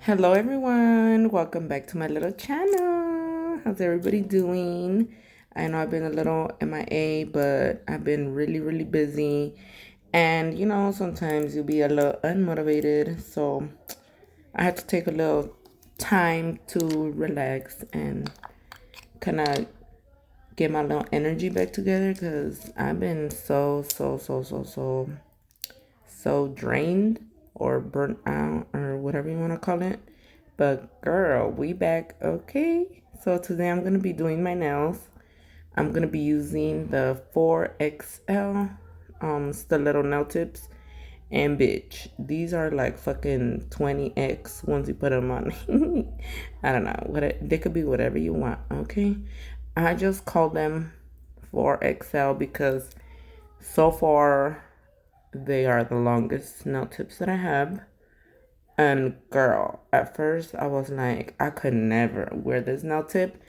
Hello everyone, welcome back to my little channel. How's everybody doing? I know I've been a little MIA, but I've been really busy. And sometimes you'll be a little unmotivated. So I had to take a little time to relax and kind of get my little energy back together because I've been so drained or burnt out or whatever you want to call it. But girl, we back. Okay, so today I'm gonna be doing my nails. I'm gonna be using the 4XL stiletto nail tips. And bitch, these are like fucking 20x once you put them on. I don't know what they could be, whatever you want. Okay, I just call them 4XL because so far they are the longest nail tips that I have. And girl, at first I was like, I could never wear this nail tip.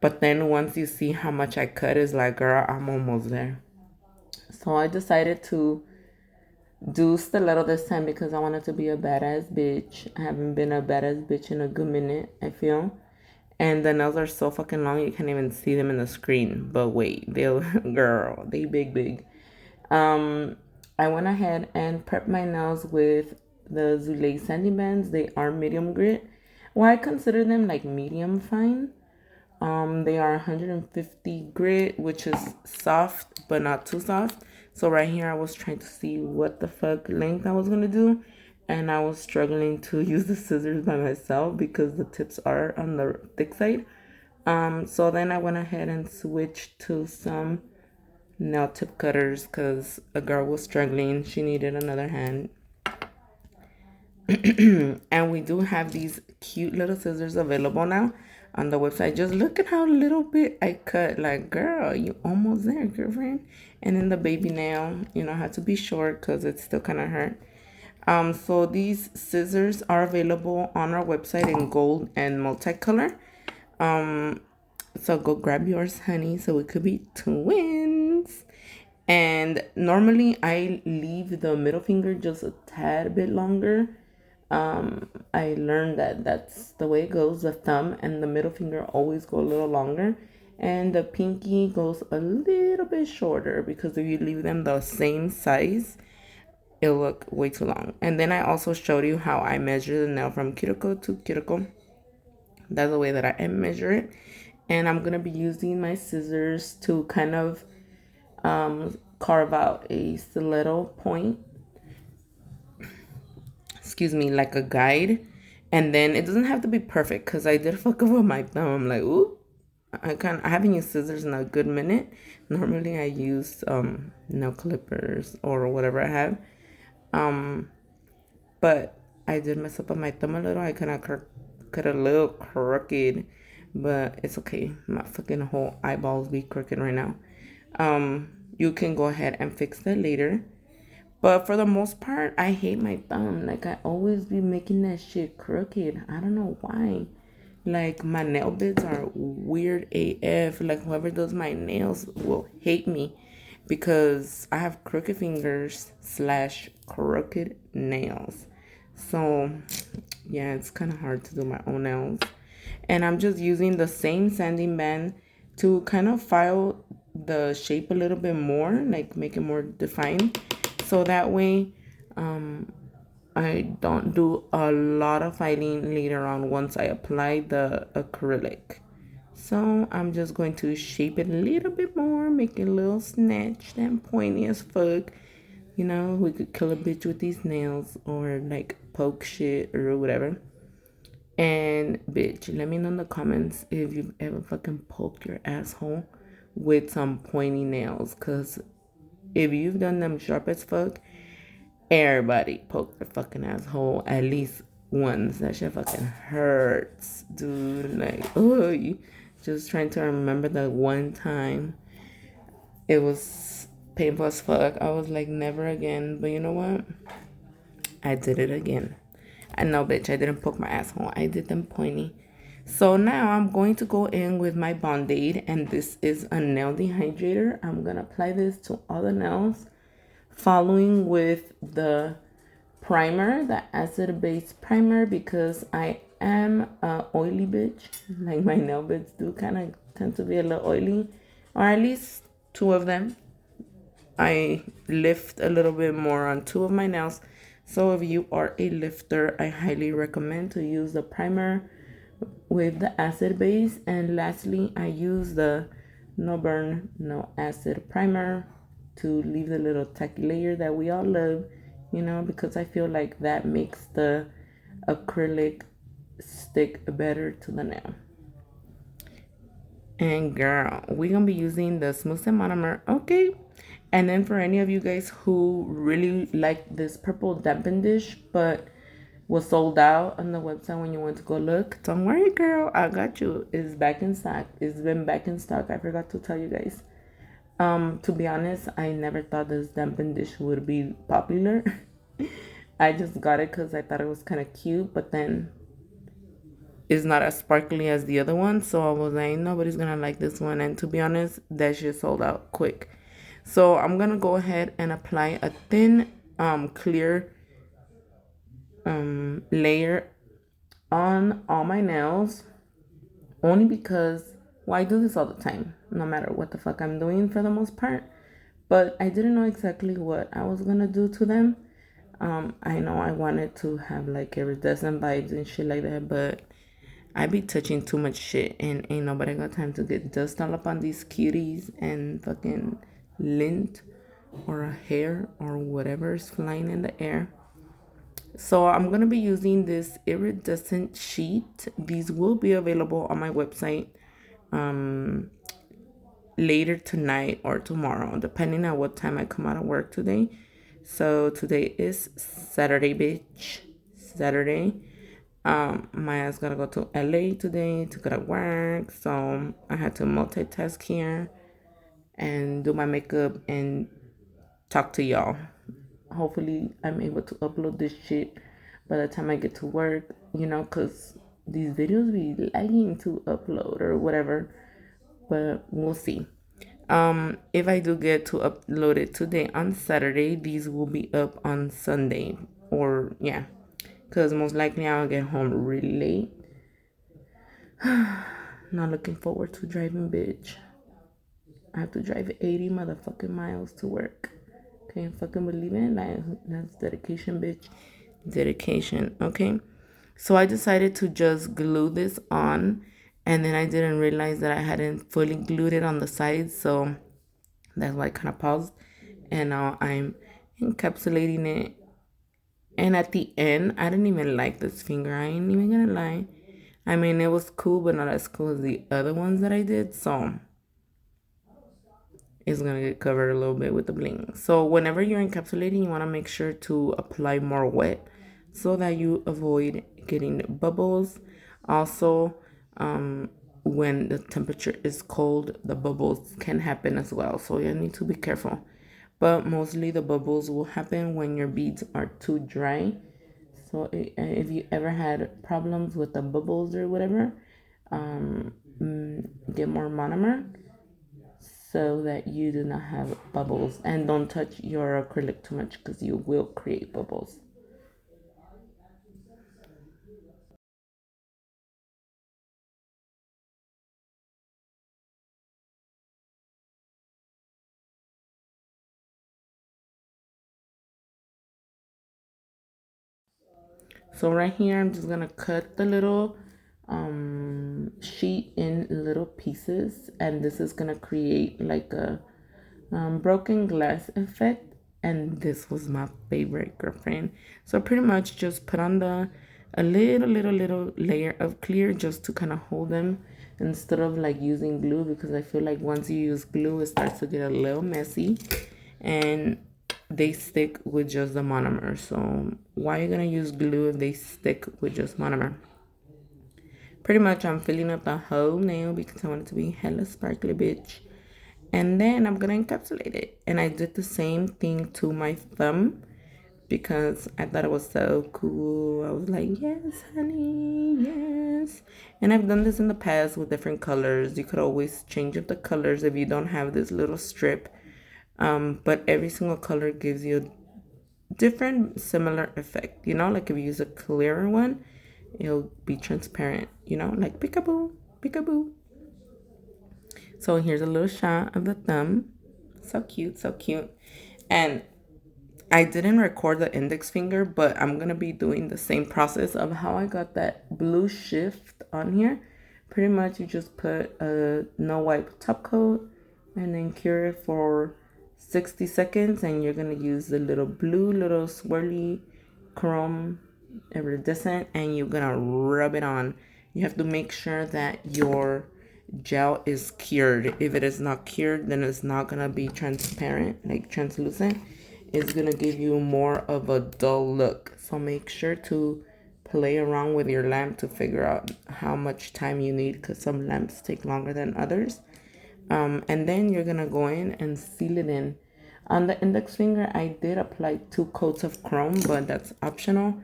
But then once you see how much I cut, it's like, girl, I'm almost there. So I decided to do stiletto this time because I wanted to be a badass bitch. I haven't been a badass bitch in a good minute, I feel. And the nails are so fucking long you can't even see them in the screen. But wait, they'll girl, they big. Um, I went ahead and prepped my nails with the Zulay sanding bands. They are medium grit. Well, I consider them like medium fine. They are 150 grit, which is soft but not too soft. So right here, I was trying to see what the fuck length I was gonna do, and I was struggling to use the scissors by myself because the tips are on the thick side. So then I went ahead and switched to some nail tip cutters because a girl was struggling. She needed another hand. And we do have these cute little scissors available now on the website. Just look at how little bit I cut. Like, girl, you almost there, girlfriend. And then the baby nail, had to be short because it still kind of hurt. So these scissors are available on our website in gold and multicolor. So go grab yours, honey, so it could be twins. And normally I leave the middle finger just a tad bit longer. I learned that that's the way it goes. The thumb and the middle finger always go a little longer, and the pinky goes a little bit shorter because if you leave them the same size, it'll look way too long. And then I also showed you how I measure the nail from cuticle to cuticle. That's the way that I measure it. And I'm gonna be using my scissors to kind of carve out a stiletto point, excuse me, like a guide. And then it doesn't have to be perfect because I did fuck up with my thumb. I'm like, ooh, I haven't used scissors in a good minute. Normally I use nail clippers or whatever I have. But I did mess up on my thumb a little. I kind of cut a little crooked, but it's okay. My fucking whole eyeballs be crooked right now. You can go ahead and fix that later. But for the most part, I hate my thumb. Like, I always be making that shit crooked. I don't know why. Like, my nail bits are weird AF. Like, whoever does my nails will hate me because I have crooked fingers slash crooked nails. So, yeah, it's kind of hard to do my own nails. And I'm just using the same sanding band to kind of file the shape a little bit more, like make it more defined. So that way, I don't do a lot of filing later on once I apply the acrylic. So I'm just going to shape it a little bit more, make it a little snatched and pointy as fuck. We could kill a bitch with these nails or like poke shit or whatever. And bitch, let me know in the comments if you've ever fucking poked your asshole with some pointy nails. Cause if you've done them sharp as fuck, everybody poke their fucking asshole at least once. That shit fucking hurts, dude. Like, oh, you just trying to remember that one time. It was painful as fuck. I was like, never again. But you know what? I did it again. I know, bitch, I didn't poke my asshole. I did them pointy. So now I'm going to go in with my Band-Aid, and this is a nail dehydrator. I'm going to apply this to all the nails, following with the primer, the acid base primer, because I am a oily bitch. Like my nail beds do kind of tend to be a little oily, or at least two of them. I lift a little bit more on two of my nails. So if you are a lifter, I highly recommend to use the primer with the acid base. And lastly, I use the no burn, no acid primer to leave the little tacky layer that we all love, you know, because I feel like that makes the acrylic stick better to the nail. And girl, we're gonna be using the smooth and monomer, okay? And then for any of you guys who really like this purple dampen dish but was sold out on the website when you went to go look, don't worry, girl, I got you. It's back in stock. It's been back in stock. I forgot to tell you guys. To be honest, I never thought this dampen dish would be popular. I just got it because I thought it was kind of cute, but then it's not as sparkly as the other one. So I was like, nobody's gonna like this one. And to be honest, that shit sold out quick. So I'm gonna go ahead and apply a thin, clear layer on all my nails, only because, well, I do this all the time, no matter what the fuck I'm doing for the most part. But I didn't know exactly what I was gonna do to them. I know I wanted to have like iridescent vibes and shit like that, but I be touching too much shit and ain't nobody got time to get dust all up on these cuties and fucking lint or a hair or whatever is flying in the air. So I'm going to be using this iridescent sheet. These will be available on my website later tonight or tomorrow, depending on what time I come out of work today. So today is Saturday, bitch. Saturday. My ass gotta go to LA today to go to work. So I had to multitask here and do my makeup and talk to y'all. Hopefully I'm able to upload this shit by the time I get to work, you know, because these videos be lagging to upload or whatever, but we'll see. If I do get to upload it today on Saturday, these will be up on Sunday, or yeah, because most likely I'll get home really late. Not looking forward to driving, bitch. I have to drive 80 motherfucking miles to work. Can't fucking believe it. Like, that's dedication, bitch. Dedication. Okay. So I decided to just glue this on, and then I didn't realize that I hadn't fully glued it on the sides, so that's why I kind of paused. And now I'm encapsulating it. And at the end, I didn't even like this finger. I ain't even gonna lie. I mean, it was cool, but not as cool as the other ones that I did. So it's gonna get covered a little bit with the bling. So whenever you're encapsulating, you want to make sure to apply more wet so that you avoid getting bubbles. Also, when the temperature is cold, the bubbles can happen as well, so you need to be careful. But mostly the bubbles will happen when your beads are too dry. So if you ever had problems with the bubbles or whatever, get more monomer so that you do not have bubbles, and don't touch your acrylic too much because you will create bubbles. So right here, I'm just gonna cut the little sheet in little pieces, and this is gonna create like a broken glass effect. And this was my favorite, girlfriend. So pretty much just put on a little layer of clear just to kind of hold them instead of like using glue, because I feel like once you use glue, it starts to get a little messy and they stick with just the monomer. So why are you gonna use glue if they stick with just monomer? Pretty much I'm filling up the whole nail because I want it to be hella sparkly, bitch. And then I'm gonna encapsulate it. And I did the same thing to my thumb because I thought it was so cool. I was like, yes, honey, yes. And I've done this in the past with different colors. You could always change up the colors if you don't have this little strip. But every single color gives you different similar effect, you know, like if you use a clearer one, it'll be transparent, you know, like peekaboo, peekaboo. So here's a little shot of the thumb. So cute, so cute. And I didn't record the index finger, but I'm gonna be doing the same process of how I got that blue shift on here. Pretty much you just put a no wipe top coat and then cure it for 60 seconds, and you're gonna use the little blue little swirly chrome iridescent, and you're gonna rub it on. You have to make sure that your gel is cured. If it is not cured, then it's not gonna be transparent, like translucent. It's gonna give you more of a dull look. So make sure to play around with your lamp to figure out how much time you need, because some lamps take longer than others. And then you're gonna go in and seal it in. On the index finger, I did apply 2 coats of chrome, but that's optional.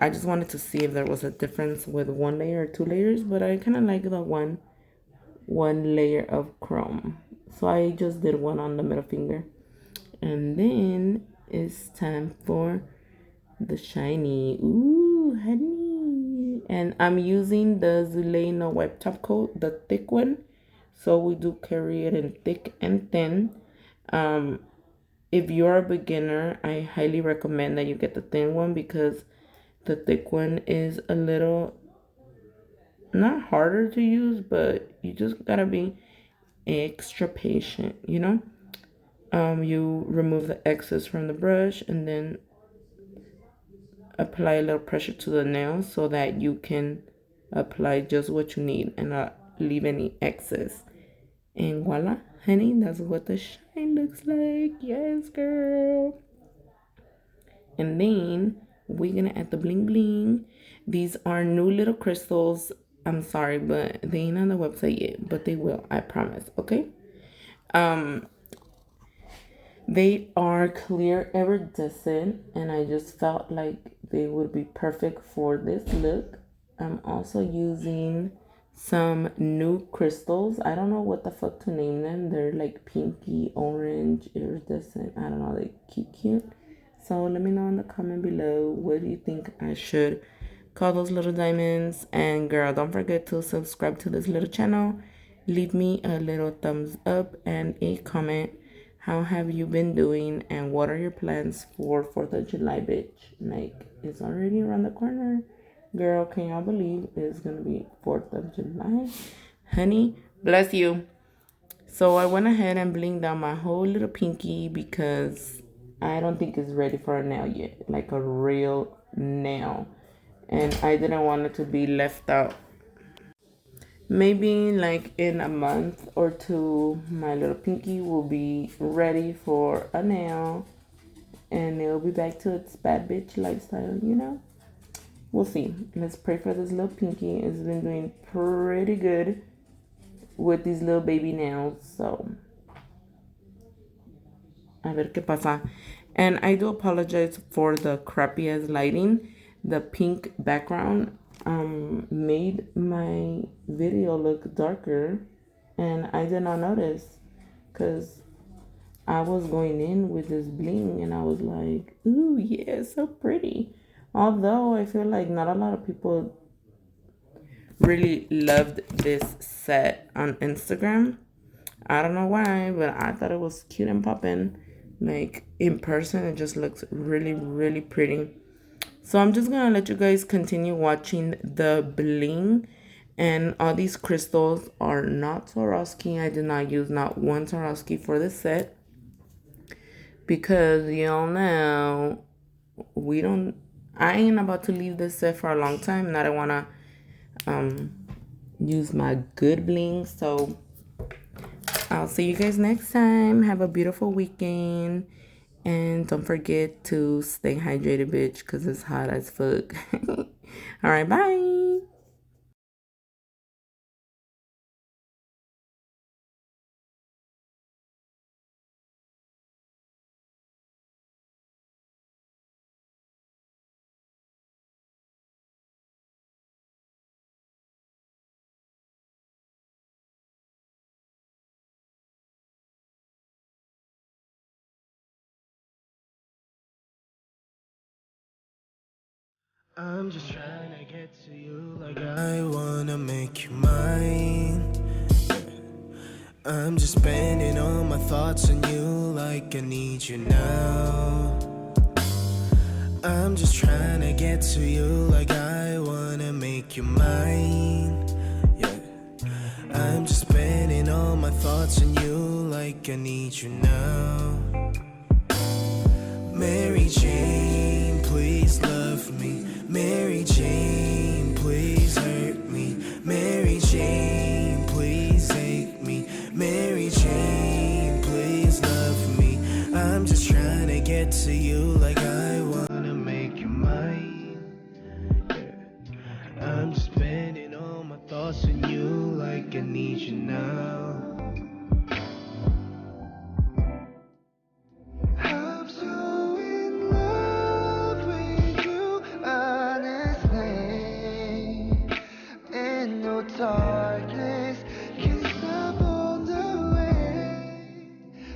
I just wanted to see if there was a difference with 1 layer or 2 layers, but I kind of like the one layer of chrome. So I just did one on the middle finger. And then it's time for the shiny. Ooh, honey. And I'm using the Zulay No Wipe Top Coat, the thick one. So we do carry it in thick and thin. If you're a beginner, I highly recommend that you get the thin one, because the thick one is a little, not harder to use, but you just gotta be extra patient, you know? You remove the excess from the brush and then apply a little pressure to the nail so that you can apply just what you need and not leave any excess. And voila, honey, that's what the shine looks like. Yes, girl. And then we're gonna add the bling bling. These are new little crystals. I'm sorry, but they ain't on the website yet, but they will, I promise. Okay. They are clear iridescent, and I just felt like they would be perfect for this look. I'm also using some new crystals. I don't know what the fuck to name them. They're like pinky, orange, iridescent. I don't know, they cute. So let me know in the comment below, what do you think I should call those little diamonds? And girl, don't forget to subscribe to this little channel. Leave me a little thumbs up and a comment. How have you been doing, and what are your plans for 4th of July, bitch? Like, it's already around the corner. Girl, can y'all believe it's gonna be 4th of July? Honey, bless you. So I went ahead and blinged down my whole little pinky, because I don't think it's ready for a nail yet, like a real nail. And I didn't want it to be left out. Maybe like in a month or two, my little pinky will be ready for a nail, and it'll be back to its bad bitch lifestyle, you know? We'll see. Let's pray for this little pinky. It's been doing pretty good with these little baby nails, so a ver qué pasa. And I do apologize for the crappy ass lighting. The pink background made my video look darker, and I did not notice, because I was going in with this bling and I was like, ooh, yeah, so pretty. Although I feel like not a lot of people really loved this set on Instagram. I don't know why, but I thought it was cute and poppin'. Like in person, it just looks really, really pretty. So I'm just gonna let you guys continue watching the bling. And all these crystals are not Swarovski. I did not use not one Swarovski for this set, because y'all know I ain't about to leave this set for a long time, and I don't wanna use my good bling. So I'll see you guys next time. Have a beautiful weekend. And don't forget to stay hydrated, bitch, because it's hot as fuck. All right, bye. I'm just trying to get to you like I wanna make you mine. I'm just spending all my thoughts on you like I need you now. I'm just trying to get to you like I wanna make you mine. Yeah. I'm just spending all my thoughts on you like I need you now. Mary Jane, please love me. Mary Jane, please hurt me. Mary Jane, please hate me. Mary Jane, please love me. I'm just trying to get to you like I wanna make you mine. Yeah. I'm just spending all my thoughts on you like I need you now. I'm so in love with you, honestly. And no darkness can stop all the way.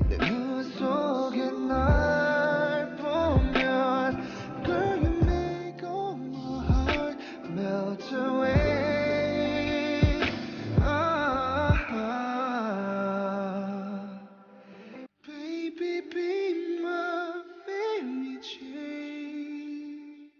내 눈 속에 날 보면, girl, you make all my heart melt away. Baby, be my Mary Jane.